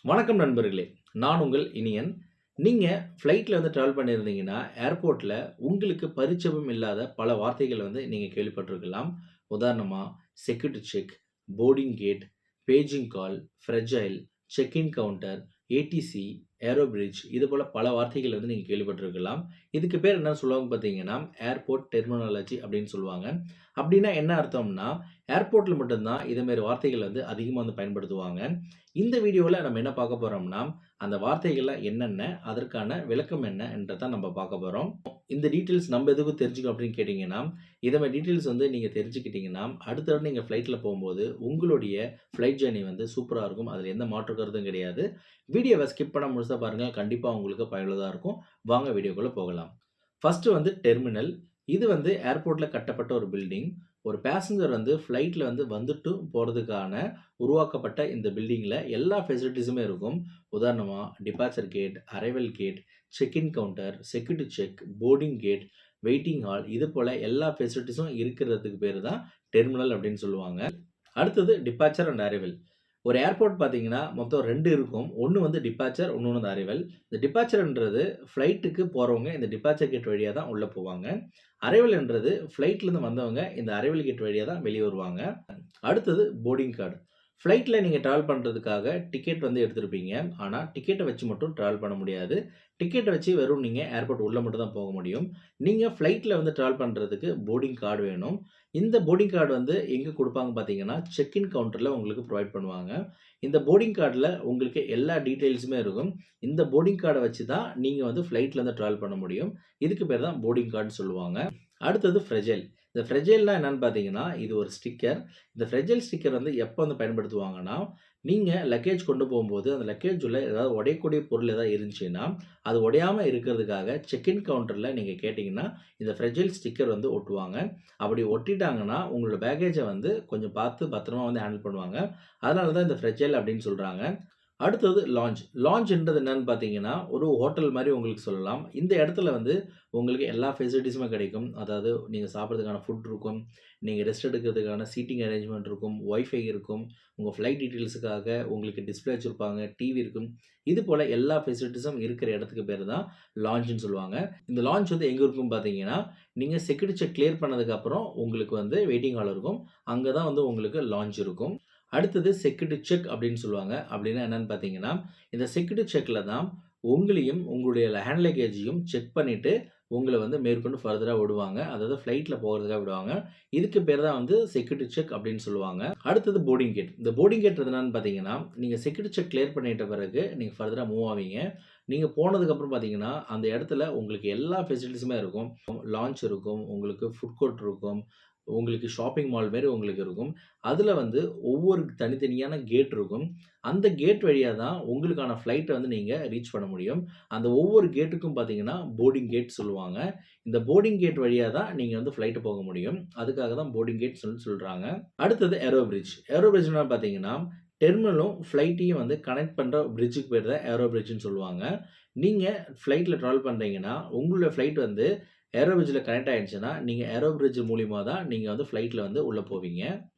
வணக்கம் நண்பர்களே! நான் உங்கள் இனியன். நீங்க ஃப்ளைட்ல ட்ராவல் பண்ணியிருந்தீங்கன்னா, ஏர்போர்ட்ல உங்களுக்கு பரிச்சயம் இல்லாத பல வார்த்தைகள் நீங்க கேள்விப்பட்டிருக்கலாம். உதாரணமா security check, boarding gate, paging call, fragile, check in counter, ATC, aero bridge இதுபோல பல வார்த்தைகள் நீங்க கேள்விப்பட்டிருக்கலாம். இதுக்கு பேர் என்ன சொல்லுவாங்க பார்த்தீங்கன்னா, ஏர்போர்ட் டெர்மினாலஜி அப்படின்னு சொல்லுவாங்க. அப்படின்னா என்ன அர்த்தம்னா, ஏர்போர்ட்ல மட்டும் தான் இது மாரி வார்த்தைகள் அதிகமா பயன்படுத்துவாங்க. இந்த வீடியோல நம்ம என்ன பார்க்க போறோம்னா, அந்த வார்த்தைகள்லாம் என்னென்ன? அதற்கான விளக்கம் என்ன என்றத நம்ம பார்க்க போறோம். இந்த டீட்டெயில்ஸ் நம்ம எதுக்கு தெரிஞ்சுக்கணும் அப்படின்னு கேட்டீங்கன்னா, இத மாரி டீட்டெயில்ஸ் நீங்க தெரிஞ்சுக்கிட்டீங்கன்னா, அடுத்த தடவ நீங்க ஃப்ளைட்ல போம்போது உங்களுடைய ஃப்ளைட் ஜர்னி சூப்பரா இருக்கும். அதுல எந்த மாற்று கருத்தும் கிடையாது. வீடியோவ ஸ்கிப் பண்ணாம முழுசா பாருங்க. கண்டிப்பா உங்களுக்கு பயனுள்ளதா இருக்கும். வாங்க வீடியோக்குள்ள போகலாம். First terminal. இது ஏர்போர்ட்ல கட்டப்பட்ட ஒரு பில்டிங். ஒரு பேசஞ்சர் ஃப்ளைட்ல வந்துட்டு போறதுக்கான உருவாக்கப்பட்ட இந்த பில்டிங்ல எல்லா ஃபெசிலிட்டீஸுமே இருக்கும். உதாரணமா departure gate, arrival gate, check in counter, security check, boarding gate, waiting hall இது போல எல்லா ஃபெசிலிட்டீஸும் இருக்கிறதுக்கு பேரு தான் டெர்மினல் அப்படின்னு சொல்லுவாங்க. அடுத்தது டிபார்ச்சர் அண்ட் அரைவல். ஒரு ஏர்போர்ட் பார்த்தீங்கன்னா, மொத்தம் 2 இருக்கும். ஒண்ணு டிபார்ச்சர், இன்னொன்னு அரைவல். இந்த டிபார்ச்சர்ன்றது ஃப்ளைட்டுக்கு போறவங்க இந்த டிபார்ச்சர் கேட் வழியா தான் உள்ள போவாங்க. அரைவல்ன்றது ஃப்ளைட்லேருந்து வந்தவங்க இந்த அரைவல் கேட் வழியா தான் வெளிய வருவாங்க. அடுத்தது போர்டிங் கார்டு. ஃப்ளைட்ல நீங்க டிராவல் பண்றதுக்காக டிக்கெட் எடுத்திருப்பீங்க. ஆனா, டிக்கெட்ட வச்சு மட்டும் டிராவல் பண்ண முடியாது. டிக்கெட்ட வச்சு வெறும் நீங்க ஏர்போர்ட் உள்ள மட்டும் தான் போக முடியும். நீங்க ஃப்ளைட்ல டிராவல் பண்றதுக்கு போர்டிங் கார்டு வேணும். இந்த போர்டிங் கார்டு எங்க குடுப்பாங்க பார்த்தீங்கன்னா, செக் இன் கவுண்டர்ல உங்களுக்கு புரொவைட் பண்ணுவாங்க. இந்த போர்டிங் கார்டுல உங்களுக்கு எல்லா டீட்டெயில்ஸுமே இருக்கும். இந்த போர்டிங் கார்ட வச்சு தான் நீங்க ஃப்ளைட்ல டிராவல் பண்ண முடியும். இதுக்கு பேர் தான் போர்டிங் கார்டுன்னு சொல்லுவாங்க. அடுத்தது ஃப்ரெஜைல். இந்த ஃப்ரெஜைல்னா என்னன்னு பார்த்தீங்கன்னா, இது ஒரு ஸ்டிக்கர். இந்த ஃப்ரெஜைல் ஸ்டிக்கர் எப்ப பயன்படுத்துவாங்கன்னா, நீங்க லக்கேஜ் கொண்டு போம்போது, அந்த லக்கேஜ் உள்ள ஏதாவது உடையக்கூடிய பொருள் ஏதாவது இருந்துச்சுன்னா, அது உடையாம இருக்கிறதுக்காக செக் இன் கவுண்டர்ல நீங்க கேட்டீங்கன்னா, இந்த ஃப்ரெஜைல் ஸ்டிக்கர் ஒட்டுவாங்க. அப்படி ஒட்டிட்டாங்கன்னா, உங்களோட பேக்கேஜ கொஞ்சம் பார்த்து பத்திரமா ஹேண்டில் பண்ணுவாங்க. அதனால தான் இந்த ஃப்ரெஜைல் அப்படின்னு சொல்றாங்க. அடுத்தது லாஞ்ச். லாஞ்ச்ன்றது என்னன்னு பார்த்தீங்கன்னா, ஒரு ஹோட்டல் மாரி உங்களுக்கு சொல்லலாம். இந்த இடத்துல உங்களுக்கு எல்லா ஃபெசிலிட்டீஸுமே கிடைக்கும். அதாவது நீங்க சாப்பிடுறதுக்கான ஃபுட் இருக்கும். நீங்க ரெஸ்ட் எடுக்கிறதுக்கான சீட்டிங் அரேஞ்ச்மென்ட் இருக்கும். வைஃபை இருக்கும். உங்க ஃப்ளைட் டீட்டெயில்ஸுக்காக உங்களுக்கு டிஸ்ப்ளே வச்சிருப்பாங்க. டிவி இருக்கும். இது போல எல்லா ஃபெசிலிட்டீஸும் இருக்கிற இடத்துக்கு பேரு தான் லாஞ்சுன்னு சொல்லுவாங்க. இந்த லாஞ்ச் எங்க இருக்கும் பார்த்தீங்கன்னா, நீங்க செக்யூரிட்டி செக் கிளியர் பண்ணதுக்கப்புறம் உங்களுக்கு வெயிட்டிங் ஹால் இருக்கும். அங்க தான் உங்களுக்கு லாஞ்ச் இருக்கும். அடுத்தது செக்யூரிட்டி செக் அப்படின்னு சொல்லுவாங்க. அப்படின்னா என்னன்னு பார்த்தீங்கன்னா, இந்த செக்யூரிட்டி செக்ல தான் உங்களையும், உங்களுடைய ஹேண்ட் லக்கேஜையும் செக் பண்ணிட்டு, உங்கள மேற்கொண்டு ஃபர்தரா விடுவாங்க. அதாவது ஃப்ளைட்ல போகறதுக்காக விடுவாங்க. இதுக்கு பேர் தான் செக்யூரிட்டி செக் அப்படின்னு சொல்லுவாங்க. அடுத்தது போர்டிங் கேட். இந்த போர்டிங் கேட் என்னன்னு பார்த்தீங்கன்னா, நீங்க செக்யூரிட்டி செக் கிளியர் பண்ணிட்ட பிறகு நீங்க ஃபர்தரா மூவ் ஆவீங்க. நீங்க போனதுக்கப்புறம் பார்த்தீங்கன்னா, அந்த இடத்துல உங்களுக்கு எல்லா ஃபெசிலிட்டீஸுமே இருக்கும். லான்ச் இருக்கும், உங்களுக்கு ஃபுட் கோர்ட் இருக்கும், உங்களுக்கு ஷாப்பிங் மால் மாரி உங்களுக்கு இருக்கும். அதுல ஒவ்வொரு தனித்தனியான கேட் இருக்கும். அந்த கேட் வழியா தான் உங்களுக்கான ஃப்ளைட்ட நீங்க ரீச் பண்ண முடியும். அந்த ஒவ்வொரு கேட்டுக்கும் பார்த்தீங்கன்னா, போர்டிங் கேட் சொல்லுவாங்க. இந்த போர்டிங் கேட் வழியா தான் நீங்க ஃப்ளைட் போக முடியும். அதுக்காக தான் போர்டிங் கேட் சொல்றாங்க. அடுத்தது ஏரோ பிரிட்ஜ். ஏரோ பிரிட்ஜ்னா பார்த்தீங்கன்னா, டெர்மினலும் ஃப்ளைட்டையும் கனெக்ட் பண்ற பிரிட்ஜ்க்கு பேர் தான் ஏரோ பிரிட்ஜ்ன்னு சொல்லுவாங்க. நீங்க ஃப்ளைட்ல டிராவல் பண்றீங்கன்னா, உங்களோட ஃப்ளைட் ஏரோ பிரிட்ஜ்ல கனெக்ட் ஆயிடுச்சுன்னா, நீங்க ஏரோ பிரிட்ஜ் மூலியமா தான் நீங்க ஃப்ளைட்ல உள்ள போவீங்க.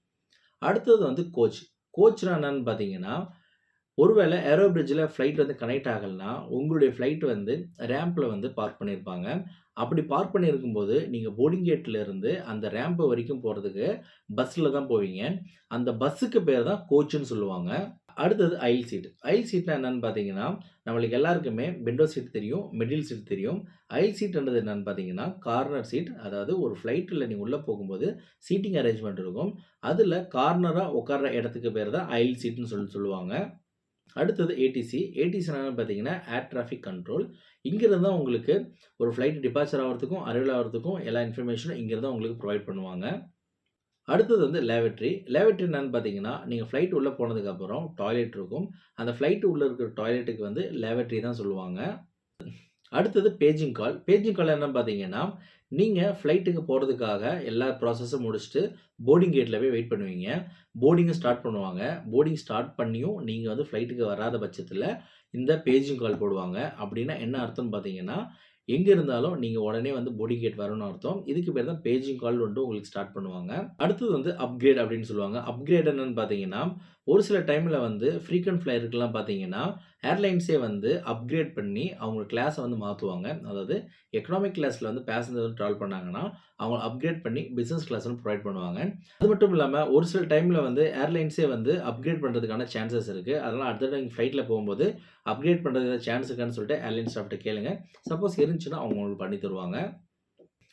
அடுத்தது கோச். கோச்னா என்னன்னு பார்த்தீங்கன்னா, ஒருவேள ஏரோ பிரிட்ஜ்ல ஃப்ளைட் கனெக்ட் ஆகலன்னா, உங்களுடைய ஃப்ளைட் ரேம்ப்ல பார்க் பண்ணியிருப்பாங்க. அப்படி பார்க் பண்ணியிருக்கும்போது, நீங்க போர்டிங் கேட்ல இருந்து அந்த ரேம்ப் வரைக்கும் போறதுக்கு பஸ்ல தான் போவீங்க. அந்த பஸ்ஸுக்கு பேர் தான் கோச்ன்னு சொல்லுவாங்க. அடுத்தது அisle சீட். அisle சீட்னா என்னன்னு பார்த்தீங்கன்னா, நம்மளுக்கு எல்லாருக்குமே விண்டோ சீட் தெரியும், மிடில் சீட் தெரியும். அisle சீட்ன்றது என்னன்னு பார்த்தீங்கன்னா, கார்னர் சீட். அதாவது ஒரு ஃப்ளைட்ல நீங்க உள்ள போகும்போது சீட்டிங் அரேஞ்ச்மென்ட் இருக்கும். அதுல கார்னரா உட்கார்ற இடத்துக்கு பேர் தான் அisle சீட்ன்னு சொல்லுவாங்க. அடுத்தது ஏடிசி. ஏடிசி என்னன்னு பார்த்தீங்கன்னா, ஏர் டிராஃபிக் கண்ட்ரோல். இங்கிருந்து தான் உங்களுக்கு ஒரு ஃப்ளைட் டிபார்ச்சர் ஆவறதுக்கும், அரைவல் ஆவறதுக்கும் எல்லா இன்ஃபர்மேஷனும் இங்கிருந்து தான் உங்களுக்கு புரொவைட் பண்ணுவாங்க. அடுத்தது லேவட்ரி. லேவட்ரி என்னன்னு பார்த்தீங்கன்னா, நீங்க ஃப்ளைட் உள்ள போனதுக்கப்புறம் டாய்லெட் இருக்கும். அந்த ஃப்ளைட் உள்ள இருக்கிற டாய்லெட்டுக்கு லேவட்ரி தான் சொல்லுவாங்க. அடுத்தது பேஜிங் கால். பேஜிங் கால் என்னன்னு பார்த்தீங்கன்னா, நீங்க ஃப்ளைட்டுக்கு போறதுக்காக எல்லா ப்ராசஸும் முடிச்சுட்டு போர்டிங் கேட்ல போய் வெயிட் பண்ணுவீங்க. போர்டிங்க ஸ்டார்ட் பண்ணுவாங்க. போர்டிங் ஸ்டார்ட் பண்ணியும் நீங்க ஃப்ளைட்டுக்கு வராத பட்சத்தில இந்த பேஜிங் கால் போடுவாங்க. அப்டின்னா என்ன அர்த்தம்னு பார்த்தீங்கன்னா, எங்க இருந்தாலும் நீங்க உடனே போர்டிங் கேட் வரணும்னு அர்த்தம். இதுக்கு பேர் தான் பேஜிங் கால் உங்களுக்கு ஸ்டார்ட் பண்ணுவாங்க. அடுத்தது அப்கிரேட் அப்டின்னு சொல்லுவாங்க. அப்கிரேட் என்னன்னு பார்த்தீங்கன்னா, ஒரு சில டைம்ல வந்து ஃப்ரீக்வென்ட் ஃப்ளையருக்குலாம் பார்த்தீங்கன்னா, ஏர்லைன்ஸே வந்து அப்கிரேட் பண்ணி அவங்க கிளாஸ வந்து மாத்துவாங்க. அதாவது எக்கனாமிக் கிளாஸ்ல வந்து பேசஞ்சர் வந்து ட்ராவல் பண்ணாங்கன்னா, அவங்க அப்கிரேட் பண்ணி பிசினஸ் கிளாஸ் வந்து புரொவைட் பண்ணுவாங்க. அது மட்டும் இல்லாம ஒரு சில டைம்ல வந்து ஏர்லைன்ஸே வந்து அப்கிரேட் பண்றதுக்கான சான்சஸ் இருக்கு. அதெல்லாம் அடுத்த தடவ நீங்க ஃப்ளைட்ல போம்போது அப்கிரேட் பண்றதுக்கு ஏதாவது சான்ஸ் இருக்கான்னு சொல்லிட்டு ஏர்லைன் ஸ்டாஃப்ட்ட கேளுங்க. சப்போஸ் இருந்துச்சுன்னா அவங்க உங்களுக்கு பண்ணி தருவாங்க.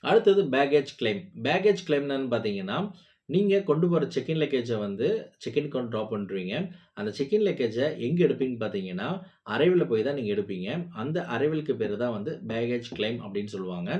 அடுத்தது பேக்கேஜ் கிளைம். பேக்கேஜ் கிளைம்னா என்னன்னு பார்த்தீங்கன்னா, நீங்க கொண்டு போற செக் இன் லக்கேஜ வந்து செக் இன்க்கு வந்து ட்ராப் பண்ருவீங்க. அந்த செக் இன் லக்கேஜ எங்க எடுப்பீங்கன்னு பார்த்தீங்கன்னா, அரைவல்ல போய் தான் நீங்க எடுப்பீங்க. அந்த அரைவலுக்கு பேரு தான் வந்து பேக்கேஜ் கிளைம் அப்படின்னு சொல்லுவாங்க.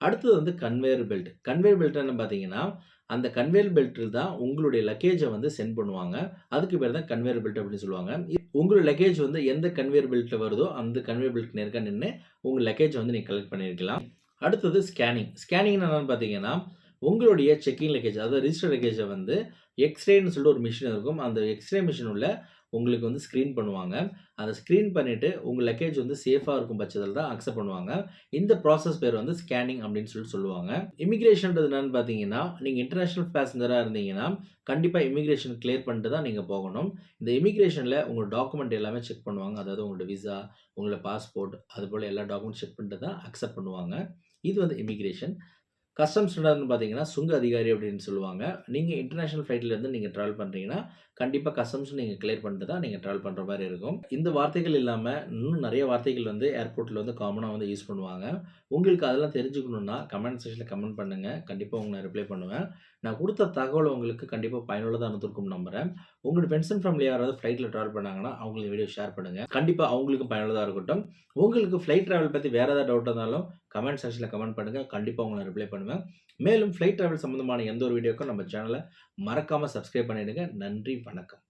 அடுத்தது வந்து கன்வேயர் பெல்ட். கன்வேயர் பெல்ட் என்னன்னு பார்த்தீங்கன்னா, அந்த கன்வேயர் பெல்ட்ல தான் உங்களுடைய லக்கேஜ வந்து சென்ட் பண்ணுவாங்க. அதுக்கு பேரு தான் கன்வேயர் பெல்ட் அப்படின்னு சொல்லுவாங்க. உங்களோட லக்கேஜ் வந்து எந்த கன்வேயர் பெல்ட்ல வருதோ, அந்த கன்வேயர் பெல்ட்க்கு நேர்க்கா நின்னு உங்க லக்கேஜ வந்து நீங்க கலெக்ட் பண்ணியிருக்கலாம். அடுத்தது ஸ்கேனிங். ஸ்கேனிங்னா என்னன்னு பார்த்தீங்கன்னா, உங்களுடைய செக் இன் லக்கேஜ் அதாவது ரிஜிஸ்டர் லக்கேஜ வந்து எக்ஸ்ரேன்னு சொல்லிட்டு ஒரு மிஷின் இருக்கும். அந்த எக்ஸ்ரே மிஷின் உள்ள உங்களுக்கு வந்து ஸ்கிரீன் பண்ணுவாங்க. அத ஸ்கிரீன் பண்ணிட்டு உங்க லக்கேஜ் வந்து சேஃபா இருக்கும் பட்சத்தில தான் அக்செப்ட் பண்ணுவாங்க. இந்த ப்ராசஸ் பேர் வந்து ஸ்கேனிங் அப்படின்னு சொல்லுவாங்க. இமிகிரேஷன்றது என்னன்னு பார்த்தீங்கன்னா, நீங்க இன்டர்நேஷனல் பேசஞ்சரா இருந்தீங்கன்னா, கண்டிப்பா இமிகிரேஷன் கிளியர் பண்ணிட்டு தான் நீங்க போகணும். இந்த இமிகிரேஷன்ல உங்க டாக்குமெண்ட் எல்லாமே செக் பண்ணுவாங்க. அதாவது உங்களோட விசா, உங்களோட பாஸ்போர்ட் அதுபோல எல்லா டாக்குமெண்ட் செக் பண்ணிட்டு தான் அக்செப்ட் பண்ணுவாங்க. இது வந்து இமிகிரேஷன். கஸ்டம்ஸ் என்னன்னு பார்த்தீங்கன்னா, சுங்க அதிகாரி அப்படின்னு சொல்லுவாங்க. நீங்க இன்டர்நேஷனல் ஃப்ளைட்லேருந்து நீங்க ட்ராவல் பண்றீங்கன்னா, கண்டிப்பா கஸ்டம்ஸ் நீங்க கிளியர் பண்ணிட்டு தான் நீங்க ட்ராவல் பண்ற மாரி இருக்கும். இந்த வார்த்தைகள் இல்லாம, இன்னும் நெறைய வார்த்தைகள் வந்து ஏர்போர்ட்ல வந்து காமனா வந்து யூஸ் பண்ணுவாங்க. உங்களுக்கு அதெல்லாம் தெரிஞ்சுக்கணும்னா, கமெண்ட் செக்ஷன்ல கமெண்ட் பண்ணுங்க. கண்டிப்பா உங்களுக்கு நான் ரிப்ளை பண்ணுவேன். நான் குடுத்த தகவல் உங்களுக்கு கண்டிப்பா பயனுள்ளதா இருந்திருக்கும்னு நம்புறேன். உங்களோட ஃப்ரெண்ட்ஸ் அண்ட் ஃபேமிலி யாராவது ஃப்ளைட்ல ட்ராவல் பண்ணாங்கன்னா, அவங்களுக்கு இந்த வீடியோ ஷேர் பண்ணுங்க. கண்டிப்பா அவங்களுக்கும் பயனுள்ளதா இருக்கட்டும். உங்களுக்கு ஃப்ளைட் டிராவல் பத்தி வேற ஏதாவது டவுட் இருந்தாலும், கமெண்ட் செக்ஷன்ல கமெண்ட் பண்ணுங்க. கண்டிப்பா உங்களுக்கு நான் ரிப்ளை பண்ணுவேன். மேலும் ஃப்ளைட் டிராவல் சம்பந்தமான எந்த ஒரு வீடியோக்கும் நம்ம சேனல மறக்காம சப்ஸ்கிரைப் பண்ணிடுங்க. நன்றி, வணக்கம்.